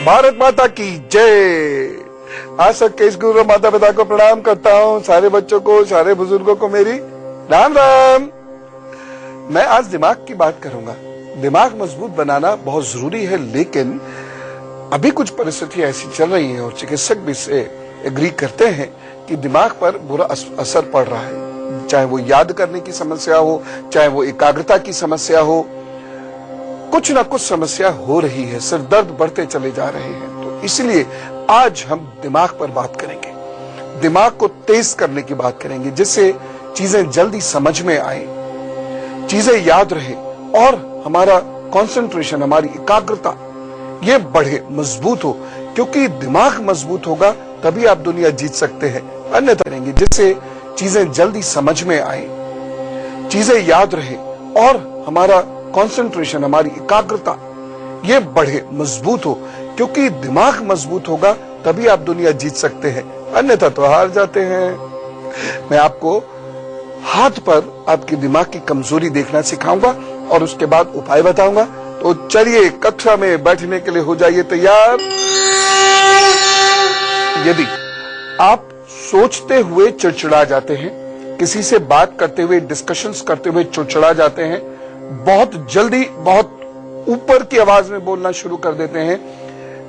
भारत माता की जय। आज सबके इस गुरु माता पिता को प्रणाम करता हूँ, सारे बच्चों को, सारे बुजुर्गों को मेरी राम राम। मैं आज दिमाग की बात करूंगा। दिमाग मजबूत बनाना बहुत जरूरी है, लेकिन अभी कुछ परिस्थितियां ऐसी चल रही हैं और चिकित्सक भी इससे एग्री करते हैं कि दिमाग पर बुरा असर पड़ रहा है। चाहे वो याद करने की समस्या हो, चाहे वो एकाग्रता की समस्या हो, कुछ ना कुछ समस्या हो रही है, सिर दर्द बढ़ते चले जा रहे हैं। तो इसलिए आज हम दिमाग पर बात करेंगे, दिमाग को तेज करने की बात करेंगे, जिससे चीजें जल्दी समझ में आए, चीजें याद रहे और हमारा कंसंट्रेशन, हमारी एकाग्रता ये बढ़े, मजबूत हो। क्योंकि दिमाग मजबूत होगा तभी आप दुनिया जीत सकते हैं। अन्यथा करेंगे जिससे चीजें जल्दी समझ में आए, चीजें याद रहे और हमारा कंसंट्रेशन, हमारी एकाग्रता ये बढ़े, मजबूत हो। क्योंकि दिमाग मजबूत होगा तभी आप दुनिया जीत सकते हैं, अन्यथा तो हार जाते हैं। मैं आपको हाथ पर आपके दिमाग की कमजोरी देखना सिखाऊंगा और उसके बाद उपाय बताऊंगा। तो चलिए कक्षा में बैठने के लिए हो जाइए तैयार। यदि आप सोचते हुए चिड़चिड़ा जाते हैं, किसी से बात करते हुए, डिस्कशंस करते हुए चिड़चिड़ा जाते हैं, बहुत जल्दी, बहुत ऊपर की आवाज में बोलना शुरू कर देते हैं,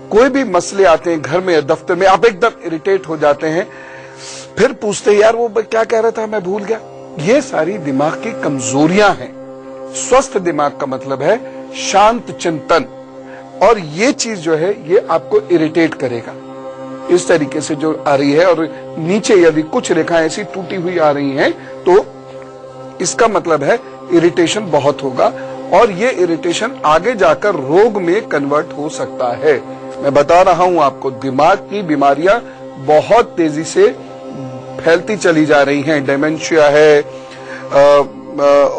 कोई भी मसले आते हैं घर में या दफ्तर में, आप एकदम इरिटेट हो जाते हैं, फिर पूछते हैं यार वो क्या कह रहा था, मैं भूल गया। ये सारी दिमाग की कमजोरियां हैं। स्वस्थ दिमाग का मतलब है शांत चिंतन, और ये चीज जो है ये आपको इरिटेट करेगा। इस तरीके से जो आ रही है और नीचे यदि कुछ रेखाएं ऐसी टूटी हुई आ रही हैं तो इसका मतलब है इरिटेशन बहुत होगा, और ये इरिटेशन आगे जाकर रोग में कन्वर्ट हो सकता है। मैं बता रहा हूं आपको, दिमाग की बीमारियां बहुत तेजी से फैलती चली जा रही हैं। डिमेंशिया है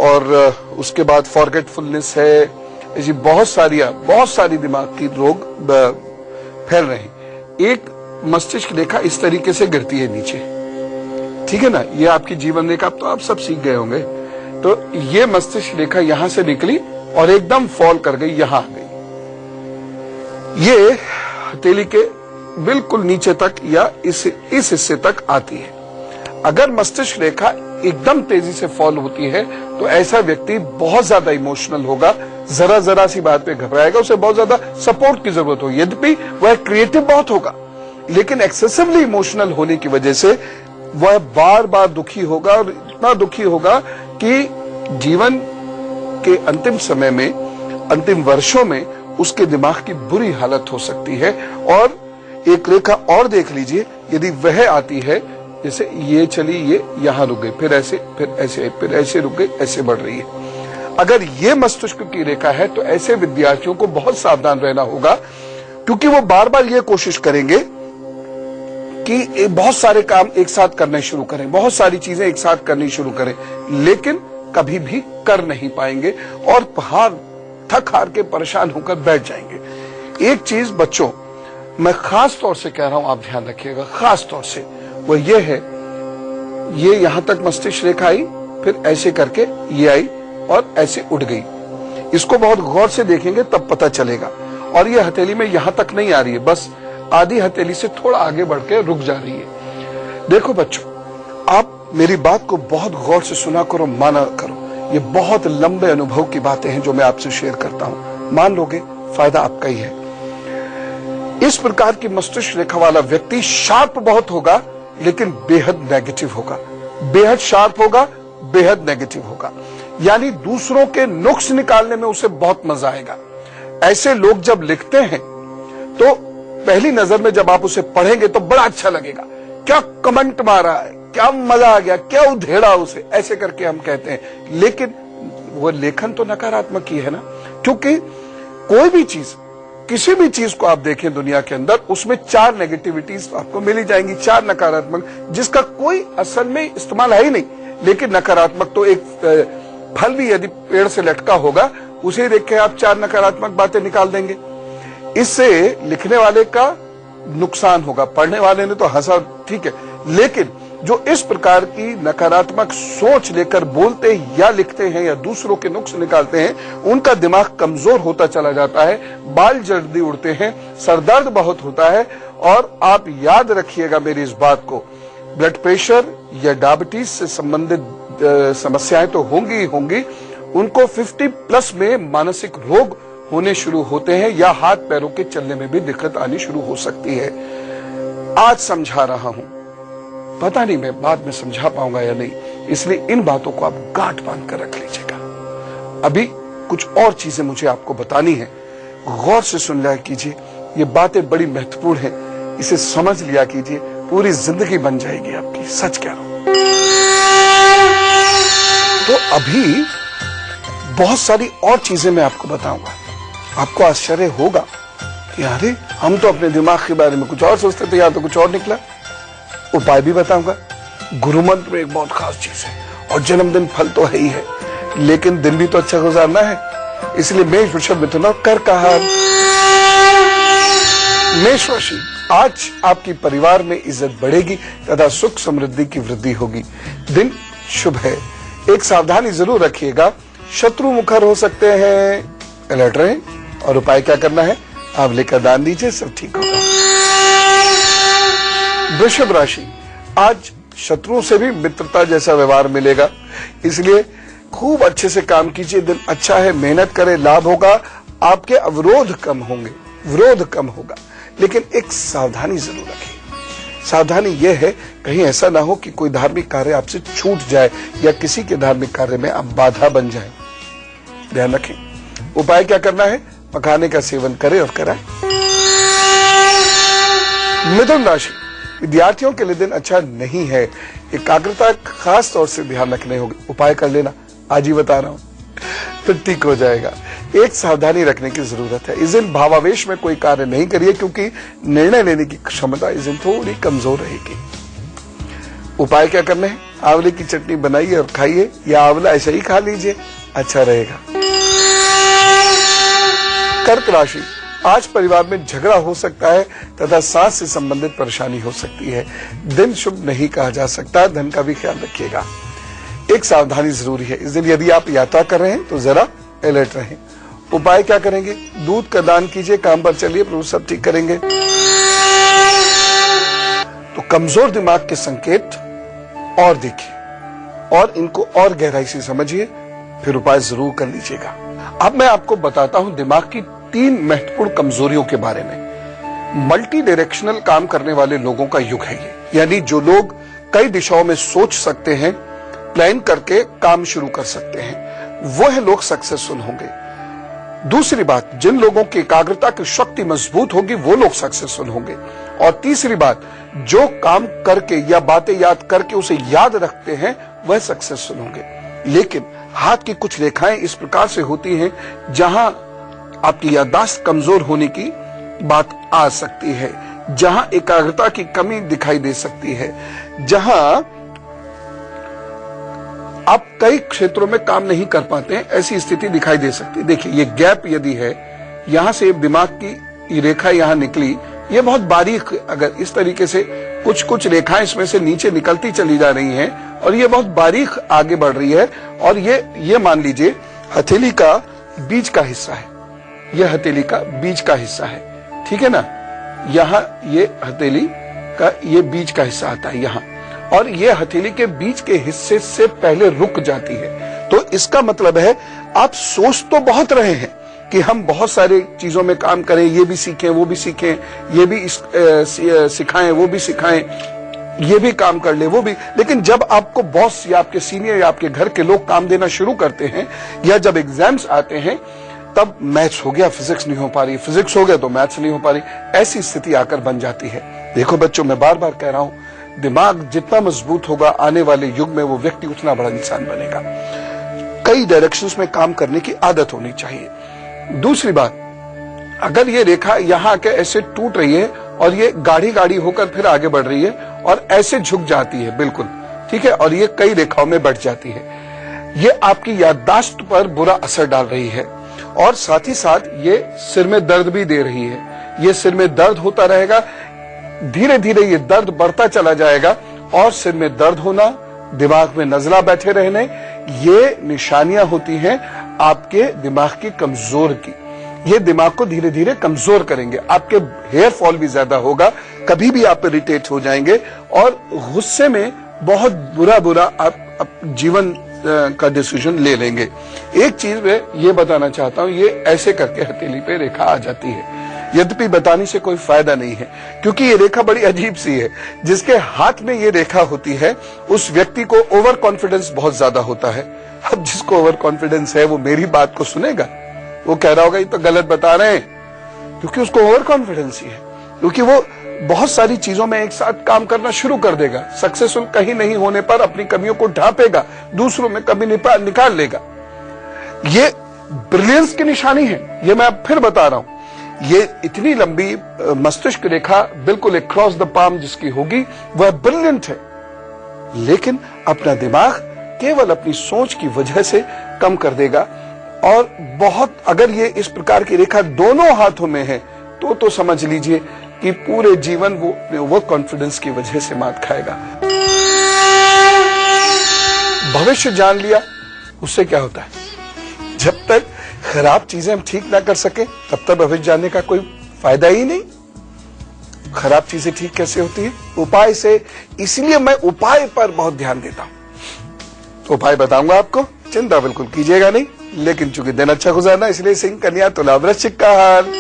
और उसके बाद फॉरगेटफुलनेस है, ऐसी बहुत सारी दिमाग की रोग फैल रहे हैं। एक मस्तिष्क रेखा इस तरीके से गिरती है नीचे, ठीक है ना, ये आपकी जीवन रेखा तो आप सब सीख गए होंगे। तो ये मस्तिष्क रेखा यहां से निकली और एकदम फॉल कर गई, यहां आ गई। ये हथेली के बिल्कुल नीचे तक या इस हिस्से तक आती है। अगर मस्तिष्क रेखा एकदम तेजी से फॉल होती है तो ऐसा व्यक्ति बहुत ज्यादा इमोशनल होगा, जरा सी बात पे घबराएगा, उसे बहुत ज्यादा सपोर्ट की जरूरत होगी। यद्यपि वह क्रिएटिव बहुत होगा, लेकिन एक्सेसिवली इमोशनल होने की वजह से वह बार बार दुखी होगा, और इतना दुखी होगा कि जीवन के अंतिम समय में, अंतिम वर्षों में उसके दिमाग की बुरी हालत हो सकती है। और एक रेखा और देख लीजिए, यदि वह आती है, जैसे ये चली, ये यहां रुक गई, फिर ऐसे, फिर ऐसे, फिर ऐसे रुक गई, ऐसे बढ़ रही है। अगर ये मस्तिष्क की रेखा है तो ऐसे विद्यार्थियों को बहुत सावधान रहना होगा, क्योंकि वो बार बार ये कोशिश करेंगे कि बहुत सारे काम एक साथ करने शुरू करें, बहुत सारी चीजें एक साथ करनी शुरू करें, लेकिन कभी भी कर नहीं पाएंगे और थक हार के परेशान होकर बैठ जाएंगे। एक चीज बच्चों मैं खास तौर से कह रहा हूं, आप ध्यान रखिएगा, खास तौर से वो ये है, ये यहां तक मस्तिष्क रेखा आई, फिर ऐसे करके ये आई और ऐसे उठ गई। इसको बहुत गौर से देखेंगे तब पता चलेगा। और ये हथेली में यहां तक नहीं आ रही है, बस आधी हथेली से थोड़ा आगे बढ़ के रुक जा रही है। देखो बच्चों, आप मेरी बात को बहुत गौर से सुना करो, माना करो। ये बहुत लंबे अनुभव की बातें हैं जो मैं आपसे शेयर करता हूं, मान लोगे फायदा आपका ही है। इस प्रकार की मस्तिष्क रेखा वाला व्यक्ति शार्प बहुत होगा, लेकिन बेहद नेगेटिव होगा, बेहद शार्प होगा, बेहद नेगेटिव होगा। यानी दूसरों के नुक्स निकालने में उसे बहुत मजा आएगा। ऐसे लोग जब लिखते हैं तो पहली नजर में जब आप उसे पढ़ेंगे तो बड़ा अच्छा लगेगा, क्या कमेंट मारा है, क्या मजा आ गया, क्या उधेड़ा उसे, ऐसे करके हम कहते हैं। लेकिन वो लेखन तो नकारात्मक ही है ना, क्योंकि कोई भी चीज, किसी भी चीज को आप देखें दुनिया के अंदर, उसमें 4 नेगेटिविटीज आपको मिली जाएंगी, 4 नकारात्मक, जिसका कोई असल में इस्तेमाल है ही नहीं। लेकिन नकारात्मक तो एक फल भी यदि पेड़ से लटका होगा, उसे देख के आप 4 नकारात्मक बातें निकाल देंगे। इससे लिखने वाले का नुकसान होगा, पढ़ने वाले ने तो हंसा, ठीक है, लेकिन जो इस प्रकार की नकारात्मक सोच लेकर बोलते या लिखते हैं या दूसरों के नुक्स निकालते हैं, उनका दिमाग कमजोर होता चला जाता है, बाल जल्दी उड़ते हैं, सरदर्द बहुत होता है। और आप याद रखिएगा मेरी इस बात को, ब्लड प्रेशर या डायबिटीज से संबंधित समस्याएं तो होंगी ही होंगी, उनको 50+ में मानसिक रोग होने शुरू होते हैं या हाथ पैरों के चलने में भी दिक्कत आनी शुरू हो सकती है। आज समझा रहा हूं, पता नहीं मैं बाद में समझा पाऊंगा या नहीं, इसलिए इन बातों को आप गांठ बांध कर रख लीजिएगा। अभी कुछ और चीजें मुझे आपको बतानी है, गौर से सुन लिया कीजिए, ये बातें बड़ी महत्वपूर्ण हैं, इसे समझ लिया कीजिए, पूरी जिंदगी बन जाएगी आपकी, सच कह रहा हूं। तो अभी बहुत सारी और चीजें मैं आपको बताऊंगा, आपको आश्चर्य होगा कि अरे हम तो अपने दिमाग के बारे में कुछ और सोचते थे, या तो कुछ और निकला। उपाय भी बताऊंगा। गुरु मंत्र एक बहुत खास चीज है, और जन्मदिन फल तो है ही है, लेकिन दिन भी तो अच्छा गुजारना है, इसलिए मेष, वृषभ, मिथुन और कर्क का हार। मेष राशि, आज आपकी परिवार में इज्जत बढ़ेगी तथा सुख समृद्धि की वृद्धि होगी। दिन शुभ है, एक सावधानी जरूर रखिएगा, शत्रु मुखर हो सकते हैं, अलर्ट रहें। और उपाय क्या करना है, आंवले का दान दीजिए, सब ठीक होगा। वृषभ राशि, आज शत्रुओं से भी मित्रता जैसा व्यवहार मिलेगा, इसलिए खूब अच्छे से काम कीजिए, दिन अच्छा है, मेहनत करें, लाभ होगा, आपके अवरोध कम होंगे, विरोध कम होगा, लेकिन एक सावधानी जरूर रखिए। सावधानी यह है, कहीं ऐसा ना हो कि कोई धार्मिक कार्य आपसे छूट जाए या किसी के धार्मिक कार्य में आप बाधा बन जाए, ध्यान रखें। उपाय क्या करना है, मखाने का सेवन करें और कराएं। मिथुन राशि, विद्यार्थियों के लिए दिन अच्छा नहीं है, एकाग्रता खास तौर से ध्यान रखने होगी, उपाय कर लेना, आज ही बता रहा हूं, फिर ठीक हो जाएगा। एक सावधानी रखने की जरूरत है, इस दिन भावावेश में कोई कार्य नहीं करिए, क्योंकि निर्णय लेने की क्षमता इस दिन थोड़ी कमजोर रहेगी। उपाय क्या करने हैं, आंवले की चटनी बनाइए और खाइए, या आंवला ऐसे ही खा लीजिए, अच्छा रहेगा। कर्क राशि, आज परिवार में झगड़ा हो सकता है तथा सांस से संबंधित परेशानी हो सकती है। दिन शुभ नहीं कहा जा सकता, धन का भी ख्याल रखिएगा, एक सावधानी जरूरी है। इस दिन यदि आप यात्रा कर रहे हैं तो जरा अलर्ट रहें। उपाय क्या करेंगे, दूध का दान कीजिए, काम पर चलिए, प्रभु सब ठीक करेंगे। तो कमजोर दिमाग के संकेत और देखिए और इनको और गहराई से समझिए, फिर उपाय जरूर कर लीजिएगा। अब मैं आपको बताता हूं दिमाग की 3 महत्वपूर्ण कमजोरियों के बारे में। मल्टी डायरेक्शनल काम करने वाले लोगों का युग है ये, यानी जो लोग कई दिशाओं में सोच सकते हैं, प्लान करके काम शुरू कर सकते हैं, वह लोग सक्सेसफुल होंगे। दूसरी बात, जिन लोगों की एकाग्रता की शक्ति मजबूत होगी वो लोग सक्सेसफुल होंगे। और तीसरी बात, जो काम करके या बातें याद करके उसे याद रखते हैं वह सक्सेसफुल होंगे। लेकिन हाथ की कुछ रेखाएं इस प्रकार से होती हैं जहां आपकी याददाश्त कमजोर होने की बात आ सकती है, जहां एकाग्रता की कमी दिखाई दे सकती है, जहां आप कई क्षेत्रों में काम नहीं कर पाते हैं, ऐसी स्थिति दिखाई दे सकती है। देखिए ये गैप यदि है, यहां से दिमाग की रेखा यहां निकली, ये बहुत बारीक, अगर इस तरीके से कुछ कुछ रेखाएं इसमें से नीचे निकलती चली जा रही हैं और ये बहुत बारीक आगे बढ़ रही है, और ये मान लीजिए हथेली का बीच का हिस्सा है, यह हथेली का बीच का हिस्सा है, ठीक है ना, यहां ये हथेली का ये बीच का हिस्सा आता है यहां, और ये हथेली के बीच के हिस्से से पहले रुक जाती है। तो इसका मतलब है आप सोच तो बहुत रहे हैं कि हम बहुत सारी चीजों में काम करें, ये भी सीखें, वो भी सीखें, ये भी सिखाएं, वो भी सिखाएं, ये भी काम कर ले, वो भी, लेकिन जब आपको बॉस या आपके सीनियर या आपके घर के लोग काम देना शुरू करते हैं, या जब एग्जाम्स आते हैं, तब मैथ्स हो गया, फिजिक्स नहीं हो पा रही, फिजिक्स हो गया तो मैथ्स नहीं हो पा रही, ऐसी स्थिति आकर बन जाती है। देखो बच्चों, मैं बार बार कह रहा हूं, दिमाग जितना मजबूत होगा आने वाले युग में वो व्यक्ति उतना बड़ा इंसान बनेगा। कई डायरेक्शंस में काम करने की आदत होनी चाहिए। दूसरी बात, अगर ये रेखा यहां आके ऐसे टूट रही है और ये गाढ़ी गाढ़ी होकर फिर आगे बढ़ रही है और ऐसे झुक जाती है, बिल्कुल ठीक है, और ये कई रेखाओं में बढ़ जाती है, ये आपकी याददाश्त पर बुरा असर डाल रही है, और साथ ही साथ ये सिर में दर्द भी दे रही है। ये सिर में दर्द होता रहेगा, धीरे धीरे ये दर्द बढ़ता चला जाएगा और सिर में दर्द होना, दिमाग में नजला बैठे रहने, ये निशानियां होती हैं आपके दिमाग की कमजोर की। ये दिमाग को धीरे धीरे कमजोर करेंगे, आपके हेयर फॉल भी ज्यादा होगा, कभी भी आप इरिटेट हो जाएंगे और गुस्से में बहुत बुरा आप जीवन का डिसीजन ले लेंगे। एक चीज मैं ये बताना चाहता हूं, ये ऐसे करके हथेली पे रेखा आ जाती है, यद्यपि बताने से कोई फायदा नहीं है क्योंकि ये रेखा बड़ी अजीब सी है। जिसके हाथ में ये रेखा होती है उस व्यक्ति को ओवर कॉन्फिडेंस बहुत ज्यादा होता है। अब जिसको ओवर कॉन्फिडेंस है वो मेरी बात को सुनेगा, वो कह रहा होगा ये तो गलत बता रहे हैं, क्योंकि उसको ओवर कॉन्फिडेंस ही है, क्योंकि वो बहुत सारी चीजों में एक साथ काम करना शुरू कर देगा। सक्सेसफुल कहीं नहीं होने पर अपनी कमियों को ढांपेगा, दूसरों में कमी निकाल लेगा। ये ब्रिलियंस की निशानी है, ये मैं अब फिर बता रहा हूं। ये इतनी लंबी मस्तिष्क रेखा बिल्कुल अक्रॉस द पाम जिसकी होगी वह ब्रिलियंट है, लेकिन अपना दिमाग केवल अपनी सोच की वजह से कम कर देगा। और बहुत अगर ये इस प्रकार की रेखा दोनों हाथों में है तो समझ लीजिए कि पूरे जीवन वो कॉन्फिडेंस की वजह से मात खाएगा। भविष्य जान लिया, उससे क्या होता है? जब तक खराब चीजें हम ठीक ना कर सके तब तक भविष्य जानने का कोई फायदा ही नहीं। खराब चीजें ठीक कैसे होती है? उपाय से। इसलिए मैं उपाय पर बहुत ध्यान देता हूं। उपाय बताऊंगा आपको, चिंता बिल्कुल कीजिएगा नहीं, लेकिन चूंकि दिन अच्छा गुजारना इसलिए सिंह, कन्या, तुला, वृश्चिक का हाल।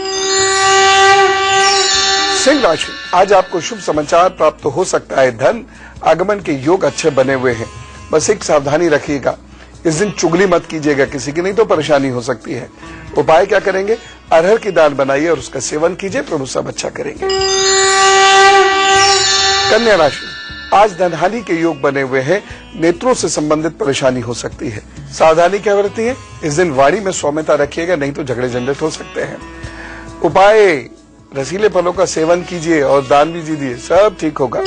सिंह राशि, आज आपको शुभ समाचार प्राप्त हो सकता है। धन आगमन के योग अच्छे बने हुए हैं, बस एक सावधानी रखिएगा, इस दिन चुगली मत कीजिएगा किसी की, नहीं तो परेशानी हो सकती है। उपाय क्या करेंगे? अरहर की दाल बनाइए और उसका सेवन कीजिए, प्रभु सब अच्छा करेंगे। कन्या राशि, आज धनहानि के योग बने हुए हैं, नेत्रों से संबंधित परेशानी हो सकती है, सावधानी क्या बरतनी है? इस दिन वाणी में सौम्यता रखिएगा, नहीं तो झगड़े झंझट हो सकते हैं। उपाय, रसीले फलों का सेवन कीजिए और दान भी दीजिए, सब ठीक होगा।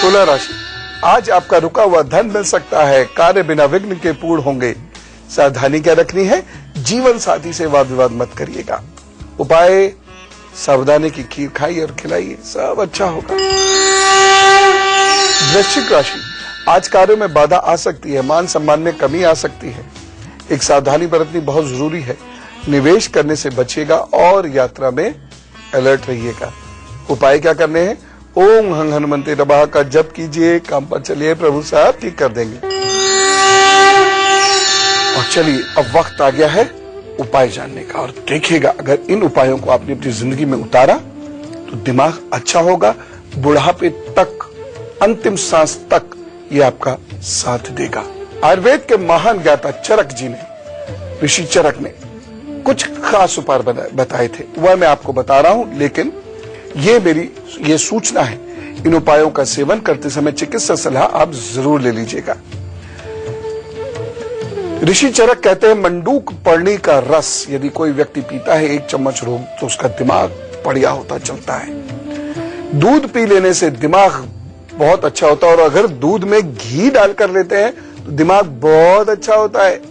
तुला राशि, आज आपका रुका हुआ धन मिल सकता है, कार्य बिना विघ्न के पूर्ण होंगे। सावधानी क्या रखनी है? जीवन साथी से वाद विवाद मत करिएगा। उपाय, सावधानी की खीर खाइए और खिलाइए, सब अच्छा होगा। वृश्चिक राशि, आज कार्यों में बाधा आ सकती है, मान सम्मान में कमी आ सकती है, एक सावधानी बरतनी बहुत जरूरी है। निवेश करने से बचिएगा और यात्रा में अलर्ट रहिएगा। उपाय क्या करने हैं? ओम हं हनुमंते नमः का जप कीजिए, काम पर चलिए, प्रभु साहब ठीक कर देंगे। और चलिए अब वक्त आ गया है उपाय जानने का, और देखिएगा अगर इन उपायों को आपने अपनी जिंदगी में उतारा तो दिमाग अच्छा होगा, बुढ़ापे तक, अंतिम सांस तक ये आपका साथ देगा। आयुर्वेद के महान ज्ञाता चरक जी ने, ऋषि चरक ने कुछ खास उपाय बताए थे, वह मैं आपको बता रहा हूं, लेकिन ये मेरी ये सूचना है, इन उपायों का सेवन करते समय चिकित्सा सलाह आप जरूर ले लीजिएगा। ऋषि चरक कहते हैं मंडूक पर्णी का रस यदि कोई व्यक्ति पीता है 1 चम्मच रोज तो उसका दिमाग बढ़िया होता चलता है। दूध पी लेने से दिमाग बहुत अच्छा होता है, और अगर दूध में घी डालकर लेते हैं तो दिमाग बहुत अच्छा होता है।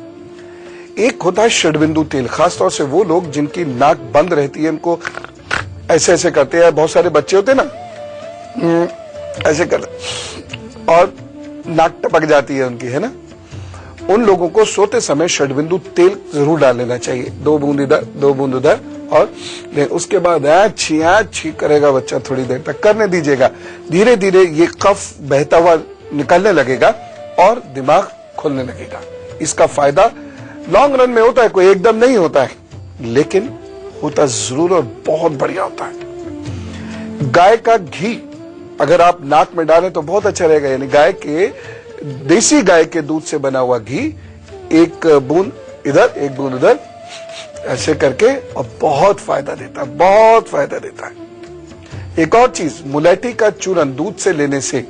एक होता है षड्बिंदु तेल, खासतौर से वो लोग जिनकी नाक बंद रहती है, उनको ऐसे ऐसे करते हैं, बहुत सारे बच्चे होते हैं ना, ऐसे कर और नाक टपक जाती है उनकी, है ना, उन लोगों को सोते समय षड्बिंदु तेल जरूर डाल लेना चाहिए, 2 बूंद इधर 2 बूंद उधर, और उसके बाद छी करेगा बच्चा, थोड़ी देर तक करने दीजिएगा। धीरे धीरे ये कफ बहता हुआ निकलने लगेगा और दिमाग खुलने लगेगा। इसका फायदा लॉन्ग रन में होता है, कोई एकदम नहीं होता है, लेकिन होता जरूर और बहुत बढ़िया होता है। गाय का घी अगर आप नाक में डालें तो बहुत अच्छा रहेगा, यानी देसी गाय के दूध से बना हुआ घी, 1 बूंद इधर 1 बूंद उधर ऐसे करके, और बहुत फायदा देता है, बहुत फायदा देता है। एक और चीज, मुलेठी का चूरन दूध से लेने से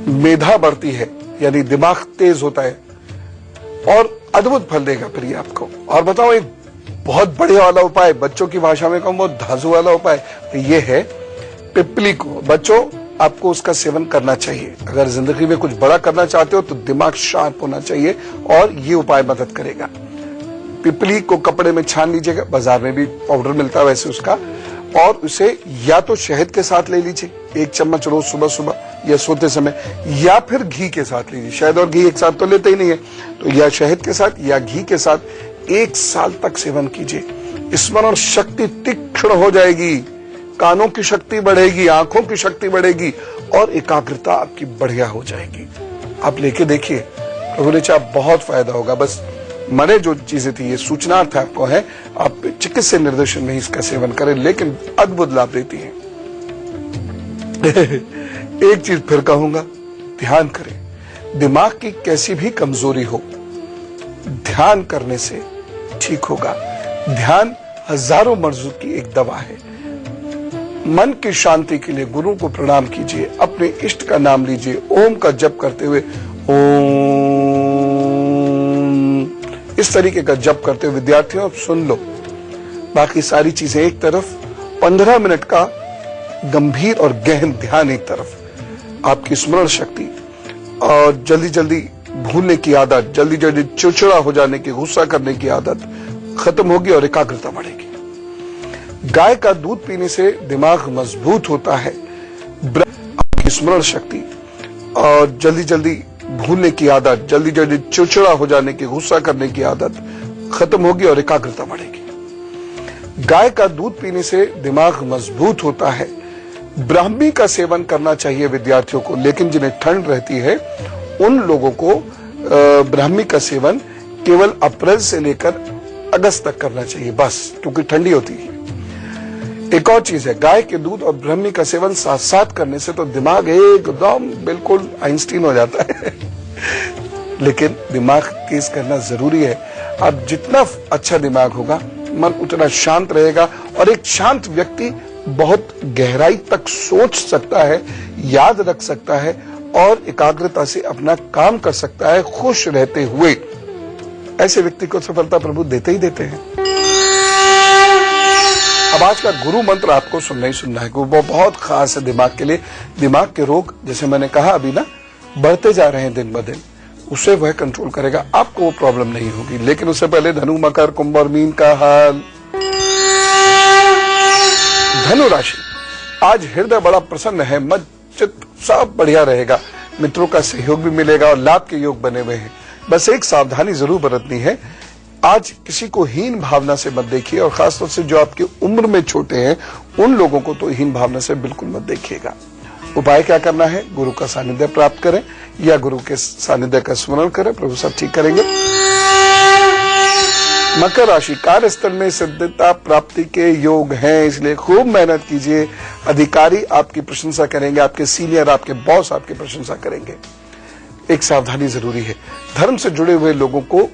मेधा बढ़ती है, यानी दिमाग तेज होता है और अद्भुत फल देगा प्रिय आपको। और बताओ एक बहुत बढ़िया वाला उपाय, बच्चों की भाषा में कहूं बहुत धांसू वाला उपाय, ये है पिपली को। बच्चों आपको उसका सेवन करना चाहिए, अगर जिंदगी में कुछ बड़ा करना चाहते हो तो दिमाग शार्प होना चाहिए, और ये उपाय मदद करेगा। पिपली को कपड़े में छान लीजिएगा, बाजार में भी पाउडर मिलता है वैसे उसका, और उसे या तो शहद के साथ ले लीजिए 1 चम्मच रोज सुबह सुबह या सोते समय, या फिर घी के साथ लीजिए। शहद और घी एक साथ तो लेते ही नहीं है, तो या शहद के साथ या घी के साथ 1 साल तक सेवन कीजिए। स्मरण शक्ति तीक्ष्ण हो जाएगी, कानों की शक्ति बढ़ेगी, आंखों की शक्ति बढ़ेगी और एकाग्रता आपकी बढ़िया हो जाएगी। आप लेके देखिए, प्रभु ने चाहा बहुत फायदा होगा। बस मरे जो चीजें थी, ये सूचनार्थ आपको है, आप चिकित्सा निर्देशन में इसका सेवन करें, लेकिन अद्भुत लाभ देती है। एक चीज फिर कहूंगा, ध्यान करें। दिमाग की कैसी भी कमजोरी हो, ध्यान करने से ठीक होगा। ध्यान हजारों मर्जों की एक दवा है। मन की शांति के लिए गुरु को प्रणाम कीजिए, अपने इष्ट का नाम लीजिए, ओम का जप करते हुए, ओम इस तरीके का जप करते हुए विद्यार्थियों सुन लो। बाकी सारी चीजें एक तरफ, 15 मिनट का गंभीर और गहन ध्यान एक तरफ। आपकी स्मरण शक्ति और जल्दी जल्दी भूलने की आदत, जल्दी जल्दी चिड़चिड़ा हो जाने की, गुस्सा करने की आदत खत्म होगी और एकाग्रता बढ़ेगी। गाय का दूध पीने से दिमाग मजबूत होता है। आपकी स्मरण शक्ति और जल्दी जल्दी भूलने की आदत, जल्दी जल्दी चिड़चिड़ा हो जाने की, गुस्सा करने की आदत खत्म होगी और एकाग्रता बढ़ेगी। गाय का दूध पीने से दिमाग मजबूत होता है। ब्राह्मी का सेवन करना चाहिए विद्यार्थियों को, लेकिन जिन्हें ठंड रहती है उन लोगों को ब्राह्मी का सेवन केवल अप्रैल से लेकर अगस्त तक करना चाहिए, बस, क्योंकि ठंडी होती है। एक और चीज है, गाय के दूध और ब्राह्मी का सेवन साथ साथ करने से तो दिमाग एकदम बिल्कुल आइंस्टीन हो जाता है। लेकिन दिमाग तेज करना जरूरी है। अब जितना अच्छा दिमाग होगा, मन उतना शांत रहेगा, और एक शांत व्यक्ति बहुत गहराई तक सोच सकता है, याद रख सकता है और एकाग्रता से अपना काम कर सकता है, खुश रहते हुए। ऐसे व्यक्ति को सफलता प्रभु देते ही देते हैं। अब आज का गुरु मंत्र आपको सुनना ही सुनना है, वो बहुत खास है दिमाग के लिए। दिमाग के रोग, जैसे मैंने कहा अभी ना, बढ़ते जा रहे हैं दिन ब दिन, उसे वह कंट्रोल करेगा, आपको वो प्रॉब्लम नहीं होगी। लेकिन उससे पहले धनु, मकर, कुंभ और मीन का हाल। धनु राशि, आज हृदय बड़ा प्रसन्न है, मन चित्त सब बढ़िया रहेगा, मित्रों का सहयोग भी मिलेगा और लाभ के योग बने हुए हैं। बस एक सावधानी जरूर बरतनी है, आज किसी को हीन भावना से मत देखिए, और खासतौर से जो आपकी उम्र में छोटे हैं उन लोगों को तो हीन भावना से बिल्कुल मत देखिएगा। उपाय क्या करना है, गुरु का सानिध्य प्राप्त करें या गुरु के सानिध्य का स्मरण करें, प्रभु सब ठीक करेंगे। मकर राशि, कार्यस्थल में सिद्धता प्राप्ति के योग हैं, इसलिए खूब मेहनत कीजिए। अधिकारी आपकी प्रशंसा करेंगे, आपके सीनियर, आपके बॉस आपकी प्रशंसा करेंगे। एक सावधानी जरूरी है, धर्म से जुड़े हुए लोगों को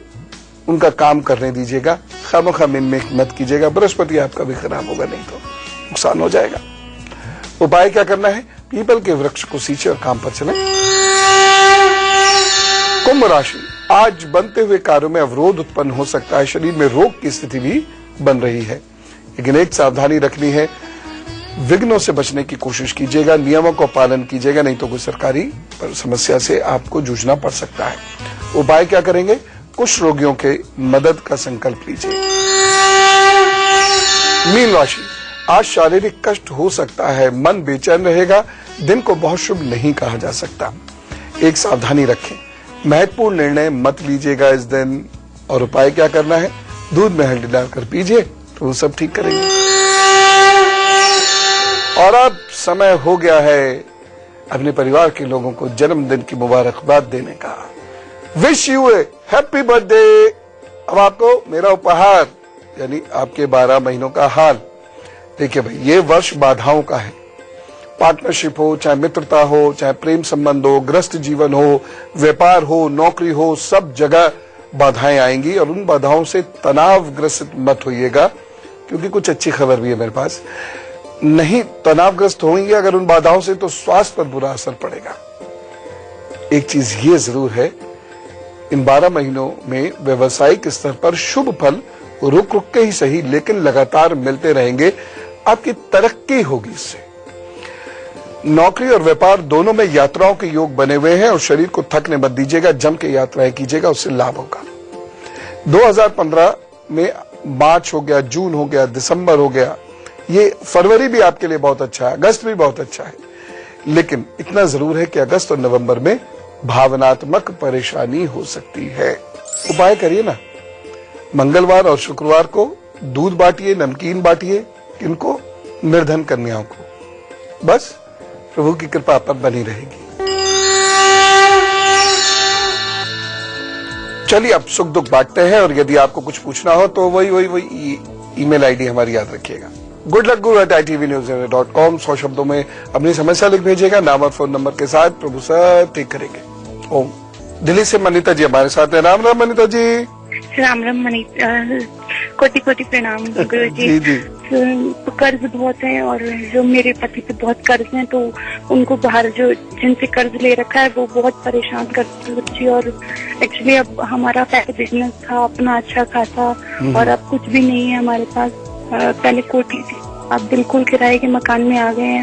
उनका काम करने दीजिएगा, खामखा में मत कीजिएगा, बृहस्पति आपका भी खराब होगा, नहीं तो नुकसान हो जाएगा। उपाय क्या करना है, पीपल के वृक्ष को सींचे और काम पर चलें। कुंभ राशि, आज बनते हुए कार्यों में अवरोध उत्पन्न हो सकता है, शरीर में रोग की स्थिति भी बन रही है, लेकिन एक सावधानी रखनी है, विघ्नों से बचने की कोशिश कीजिएगा, नियमों का पालन कीजिएगा, नहीं तो कोई सरकारी समस्या से आपको जूझना पड़ सकता है। उपाय क्या करेंगे, कुछ रोगियों के मदद का संकल्प लीजिए। मीन राशि, आज शारीरिक कष्ट हो सकता है, मन बेचैन रहेगा, दिन को बहुत शुभ नहीं कहा जा सकता। एक सावधानी रखें, महत्वपूर्ण निर्णय मत लीजिएगा इस दिन। और उपाय क्या करना है, दूध में हल्दी डालकर पीजिए तो वो सब ठीक करेंगे। और अब समय हो गया है अपने परिवार के लोगों को जन्मदिन की मुबारकबाद देने का। Wish U A happy birthday. अब आपको मेरा उपहार, यानी आपके 12 महीनों का हाल। देखिए भाई, ये वर्ष बाधाओं का है, पार्टनरशिप हो, चाहे मित्रता हो, चाहे प्रेम संबंध हो, गृहस्थ जीवन हो, व्यापार हो, नौकरी हो, सब जगह बाधाएं आएंगी, और उन बाधाओं से तनावग्रस्त मत होइएगा, क्योंकि कुछ अच्छी खबर भी है मेरे पास। नहीं तनावग्रस्त होंगे अगर उन बाधाओं से, तो स्वास्थ्य पर बुरा असर पड़ेगा। एक चीज ये जरूर है, इन 12 महीनों में व्यवसायिक स्तर पर शुभ फल रुक रुक के ही सही, लेकिन लगातार मिलते रहेंगे, आपकी तरक्की होगी इससे। नौकरी और व्यापार दोनों में यात्राओं के योग बने हुए हैं, और शरीर को थकने मत दीजिएगा, जम के यात्राएं कीजिएगा, उससे लाभ होगा। 2015 में मार्च हो गया, जून हो गया, दिसंबर हो गया, ये फरवरी भी आपके लिए बहुत अच्छा है, अगस्त भी बहुत अच्छा है, लेकिन इतना जरूर है कि अगस्त और नवंबर में भावनात्मक परेशानी हो सकती है। उपाय करिए ना, मंगलवार और शुक्रवार को दूध बांटिए, नमकीन बांटिए, किनको? निर्धन कन्याओं को। बस प्रभु की कृपा आप पर बनी रहेगी। चलिए अब सुख दुख बांटते हैं, और यदि आपको कुछ पूछना हो तो वही ईमेल आईडी हमारी याद रखिएगा, goodluckguru@itvnews.com। 100 शब्दों में अपनी समस्या लिख भेजिएगा, नाम और फोन नंबर के साथ। प्रभु सब ठीक करेंगे। ओम। दिल्ली से मनीता जी हमारे साथ है। राम राम मनीता जी। राम राम कोटि कोटि प्रणाम गुरु जी। जी। तो कर्ज बहुत है, और जो मेरे पति पे बहुत कर्ज हैं, तो उनको बाहर जो जिनसे कर्ज ले रखा है वो बहुत परेशान करते हैं बच्ची। और एक्चुअली अब हमारा पहले बिजनेस था अपना अच्छा खासा, और अब कुछ भी नहीं है हमारे पास। पहले कोठी थी, अब बिल्कुल किराए के मकान में आ गए हैं।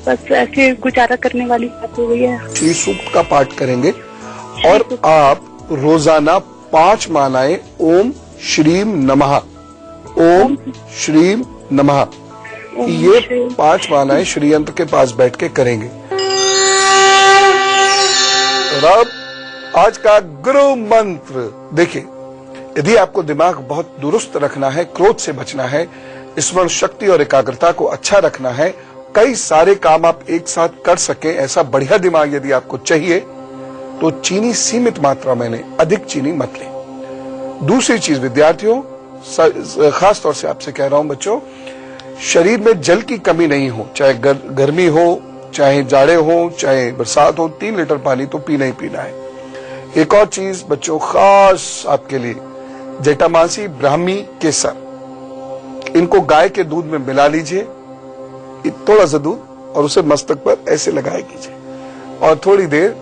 बस ऐसे गुजारा करने वाली बात हो गई है। श्री सूक्त का पाठ करेंगे, और आप रोजाना 5 मालाएं ओम श्रीम नमः, ओम श्रीम नमः, ये 5 मालाएं श्री यंत्र के पास बैठ के करेंगे। और अब आज का गुरु मंत्र देखिए, यदि आपको दिमाग बहुत दुरुस्त रखना है, क्रोध से बचना है, स्मरण शक्ति और एकाग्रता को अच्छा रखना है, कई सारे काम आप एक साथ कर सके, ऐसा बढ़िया दिमाग यदि आपको चाहिए, तो चीनी सीमित मात्रा में लें, अधिक चीनी मत लें। दूसरी चीज विद्यार्थियों, खास तौर से आपसे कह रहा हूं बच्चों, शरीर में जल की कमी नहीं हो, चाहे गर्मी हो, चाहे जाड़े हो, चाहे बरसात हो, 3 लीटर पानी तो पीना ही पीना है। एक और चीज बच्चों, खास आपके लिए, जटामासी, ब्राह्मी, केसर, इनको गाय के दूध में मिला लीजिए, थोड़ा सा दूध, और उसे मस्तक पर ऐसे लगाया कीजिए, और थोड़ी देर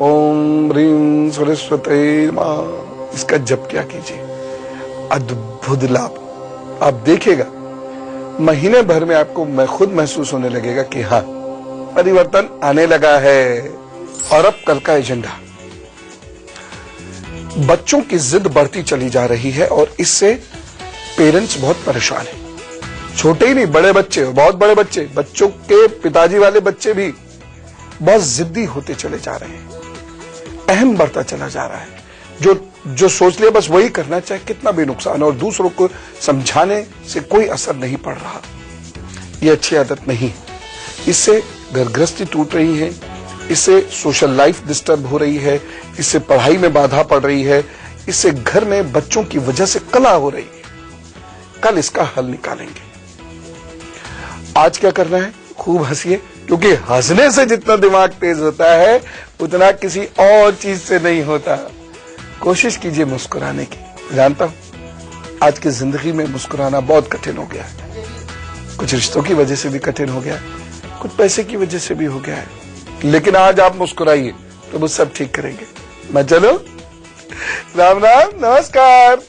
ओम ह्रीं सरस्वती नमः इसका जप किया कीजिए। अद्भुत लाभ आप देखिएगा, महीने भर में आपको खुद महसूस होने लगेगा कि हाँ, परिवर्तन आने लगा है। और अब कल का एजेंडा, बच्चों की जिद बढ़ती चली जा रही है, और इससे पेरेंट्स बहुत परेशान हैं। छोटे ही नहीं, बड़े बच्चे, बहुत बड़े बच्चे, बच्चों के पिताजी वाले बच्चे भी बहुत जिद्दी होते चले जा रहे हैं। अहम बढ़ता चला जा रहा है, जो सोच लिया बस वही करना, चाहे कितना भी नुकसान, और दूसरों को समझाने से कोई असर नहीं पड़ रहा। ये अच्छी आदत नहीं, इससे घर गृहस्थी टूट रही है, इससे सोशल लाइफ डिस्टर्ब हो रही है, इससे पढ़ाई में बाधा पड़ रही है, इससे घर में बच्चों की वजह से कलह हो रही है। कल इसका हल निकालेंगे। आज क्या करना है? खूब हंसिए, क्योंकि हंसने से जितना दिमाग तेज होता है उतना किसी और चीज से नहीं होता। कोशिश कीजिए मुस्कुराने की। जानता हूं आज की जिंदगी में मुस्कुराना बहुत कठिन हो गया है, कुछ रिश्तों की वजह से भी कठिन हो गया है, कुछ पैसे की वजह से भी हो गया है, लेकिन आज आप मुस्कुराइए तो वो सब ठीक करेंगे। मैं चलो, राम राम, नमस्कार।